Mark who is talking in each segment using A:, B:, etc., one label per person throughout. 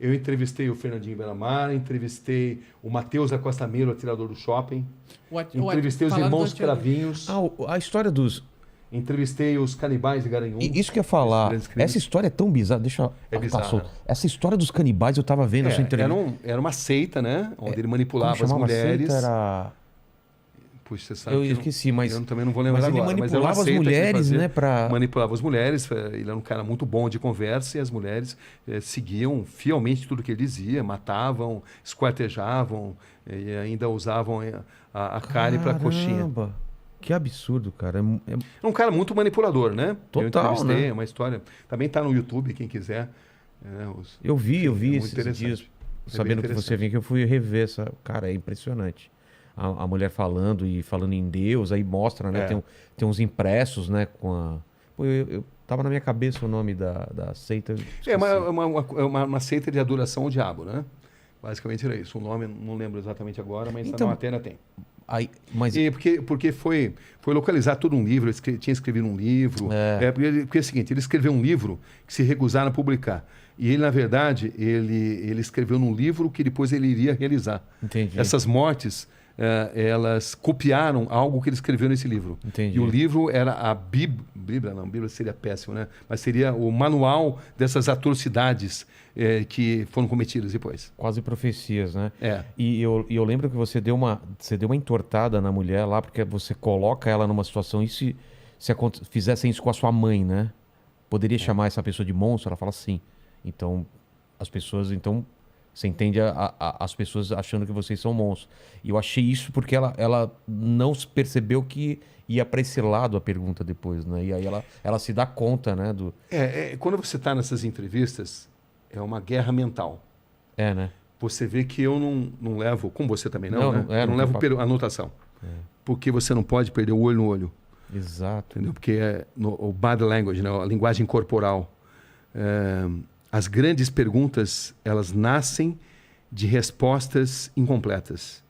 A: Eu entrevistei o Fernandinho Beiramar, entrevistei o Matheus da Costa Meiro, atirador do shopping. Entrevistei os irmãos Cravinhos.
B: A história dos...
A: Entrevistei os canibais de Garanhuns.
B: Isso que eu ia falar. Essa história é tão bizarra. Deixa eu...
A: É bizarra.
B: Essa história dos canibais eu tava vendo essa entrevista.
A: Era uma seita, né? Onde ele manipulava as mulheres.
B: Seita era...
A: Puxa, você sabe
B: eu esqueci, mas...
A: Eu também não vou lembrar agora.
B: Mas ele manipulava as mulheres, né?
A: Manipulava as mulheres. Ele era um cara muito bom de conversa e as mulheres seguiam fielmente tudo que ele dizia. Matavam, esquartejavam e ainda usavam a carne para coxinha.
B: Que absurdo, cara.
A: É um cara muito manipulador, né?
B: Total,
A: eu entrevistei,
B: né?
A: Uma história... Também está no YouTube, quem quiser.
B: Eu vi esses dias, sabendo que você vinha, que eu fui rever essa... Cara, é impressionante. A mulher falando em Deus, aí mostra, né? Tem uns impressos, né? Com a... Pô, eu tava na minha cabeça o nome da seita.
A: É uma seita de adoração ao diabo, né? Basicamente era isso. O nome não lembro exatamente agora, mas então, na matéria tem. Porque foi localizar todo um livro, ele tinha escrevido um livro. Porque é o seguinte, ele escreveu um livro que se recusaram a publicar. E ele, na verdade, ele escreveu num livro que depois ele iria realizar.
B: Entendi.
A: Essas mortes, elas copiaram algo que ele escreveu nesse livro.
B: Entendi.
A: E o livro era a Bíblia seria péssimo, né? Mas seria o manual dessas atrocidades que foram cometidas depois.
B: Quase profecias, né?
A: É.
B: E eu lembro que você deu uma entortada na mulher lá, porque você coloca ela numa situação, e se fizessem isso com a sua mãe, né? Poderia chamar essa pessoa de monstro? Ela fala sim. Então, as pessoas... Você entende as pessoas achando que vocês são monstros. E eu achei isso porque ela não percebeu que ia para esse lado a pergunta depois, né? E aí ela se dá conta, né?
A: Quando você está nessas entrevistas, é uma guerra mental.
B: Né?
A: Você vê que eu não levo, como você também não, né? Eu não levo anotação. Porque você não pode perder o olho no olho.
B: Exato.
A: Entendeu? Porque o body language, né? A linguagem corporal. As grandes perguntas, elas nascem de respostas incompletas,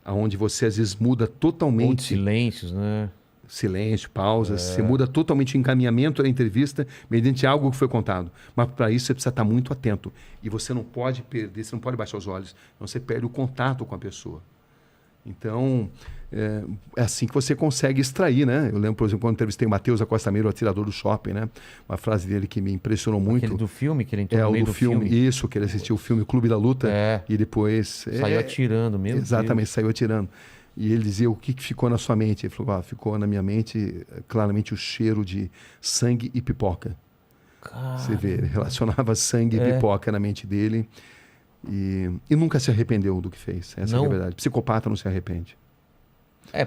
A: aonde você às vezes muda totalmente...
B: Ou de silêncios, né?
A: Silêncio, pausas. Você muda totalmente o encaminhamento da entrevista mediante algo que foi contado. Mas para isso você precisa estar muito atento. E você não pode perder, você não pode baixar os olhos. Senão você perde o contato com a pessoa. Então, é assim que você consegue extrair, né? Eu lembro, por exemplo, quando entrevistei o Matheus Acosta Meiro, o atirador do shopping, né? Uma frase dele que me impressionou muito.
B: Aquele do filme que ele entrou no meio do filme.
A: Isso, que ele assistiu o filme Clube da Luta. E depois...
B: Saiu atirando mesmo.
A: Exatamente, saiu atirando. E ele dizia, o que ficou na sua mente? Ele falou, ficou na minha mente claramente o cheiro de sangue e pipoca.
B: Caramba.
A: Você vê, ele relacionava sangue e pipoca na mente dele. E nunca se arrependeu do que fez. Essa é a verdade. Psicopata não se arrepende.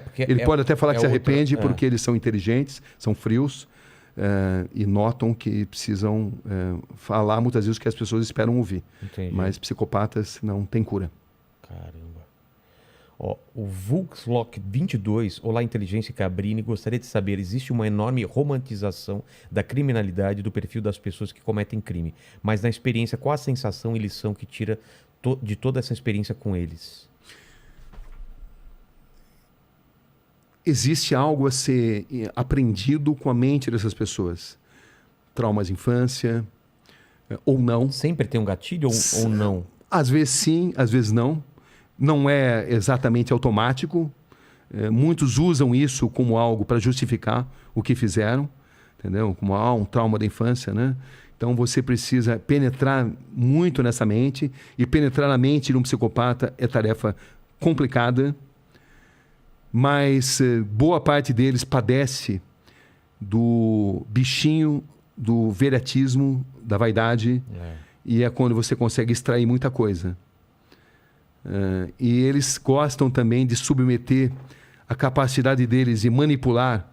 B: Porque
A: ele pode até falar que se arrepende porque eles são inteligentes, são frios e notam que precisam falar muitas vezes o que as pessoas esperam ouvir.
B: Entendi.
A: Mas psicopatas não têm cura.
B: Caramba. O Vulkslock 22, Olá Inteligência Cabrini, gostaria de saber, existe uma enorme romantização da criminalidade do perfil das pessoas que cometem crime, mas na experiência, qual a sensação e lição que tira de toda essa experiência com eles?
A: Existe algo a ser aprendido com a mente dessas traumas de infância, ou não.
B: Sempre tem um gatilho ou não?
A: Às vezes sim, às vezes não. Não é exatamente automático. Muitos usam isso como algo para justificar o que fizeram, entendeu? Como um trauma da infância, né? Então você precisa penetrar muito nessa mente, e penetrar na mente de um psicopata é tarefa complicada, mas boa parte deles padece do bichinho, do veratismo, da vaidade, e é quando você consegue extrair muita coisa. E eles gostam também de submeter a capacidade deles de manipular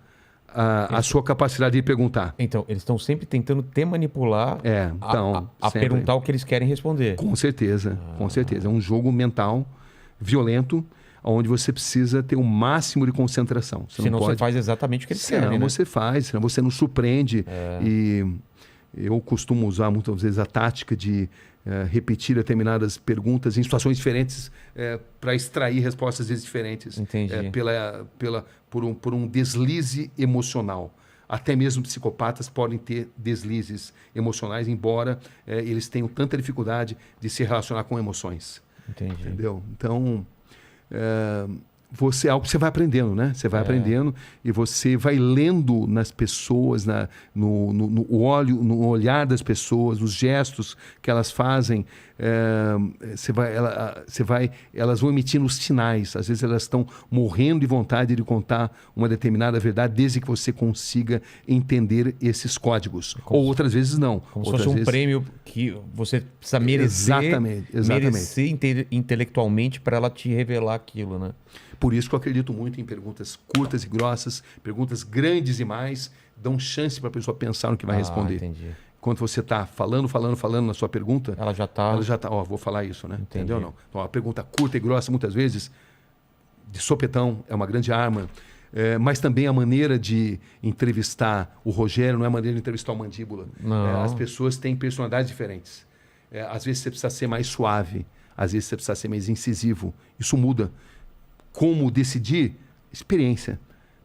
A: a sua capacidade de perguntar.
B: Então, eles estão sempre tentando te manipular a perguntar o que eles querem responder.
A: Com certeza, com certeza. É um jogo mental violento, onde você precisa ter o máximo de concentração.
B: Senão você faz exatamente o que eles querem, né?
A: Senão você faz, senão você não surpreende. E eu costumo usar muitas vezes a tática de repetir determinadas perguntas em situações diferentes para extrair respostas às vezes diferentes.
B: Entendi.
A: Por um deslize emocional, Até mesmo psicopatas podem ter deslizes emocionais, embora eles tenham tanta dificuldade de se relacionar com emoções.
B: Entendi.
A: Entendeu? Então, é algo que você vai aprendendo, né? Você vai aprendendo e você vai lendo nas pessoas, no olhar das pessoas, nos gestos que elas fazem. Elas vão emitindo sinais. Às vezes elas estão morrendo de vontade de contar uma determinada verdade, desde que você consiga entender esses códigos. Ou outras vezes não.
B: Como se
A: outras
B: fosse um
A: vezes...
B: prêmio que você precisa merecer,
A: Exatamente.
B: merecer intelectualmente para ela te revelar aquilo, né?
A: Por isso que eu acredito muito em perguntas curtas e grossas, perguntas grandes demais, dão chance para a pessoa pensar no que vai responder.
B: Entendi.
A: Quando você está falando na sua pergunta,
B: ela já está,
A: vou falar isso, né?
B: Entendi.
A: Entendeu? Não. Então, a pergunta curta e grossa, muitas vezes, de sopetão, é uma grande arma. Mas também a maneira de entrevistar o Rogério não é a maneira de entrevistar o Mandíbula. As pessoas têm personalidades diferentes. Às vezes você precisa ser mais suave, às vezes você precisa ser mais incisivo. Isso muda. Como decidir? Experiência.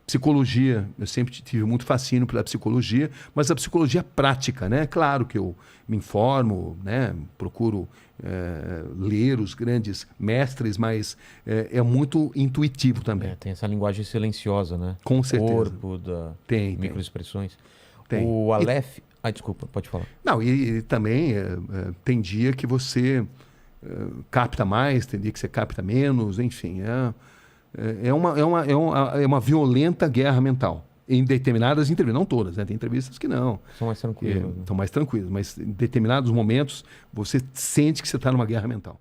A: Psicologia, eu sempre tive muito fascínio pela psicologia, mas a psicologia prática, né? Claro que eu me informo, né? Procuro ler os grandes mestres, mas é muito intuitivo também.
B: Tem essa linguagem silenciosa, né?
A: Com certeza.
B: Corpo,
A: tem
B: microexpressões.
A: Tem.
B: O Aleph... desculpa, pode falar.
A: Não, e também tem dia que você capta mais, tem dia que você capta menos, enfim. É uma violenta guerra mental. Em determinadas entrevistas, não todas, né? Tem entrevistas que não.
B: São mais tranquilas.
A: São mais tranquilas, mas em determinados momentos você sente que você está numa guerra mental.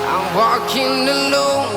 C: I'm walking alone.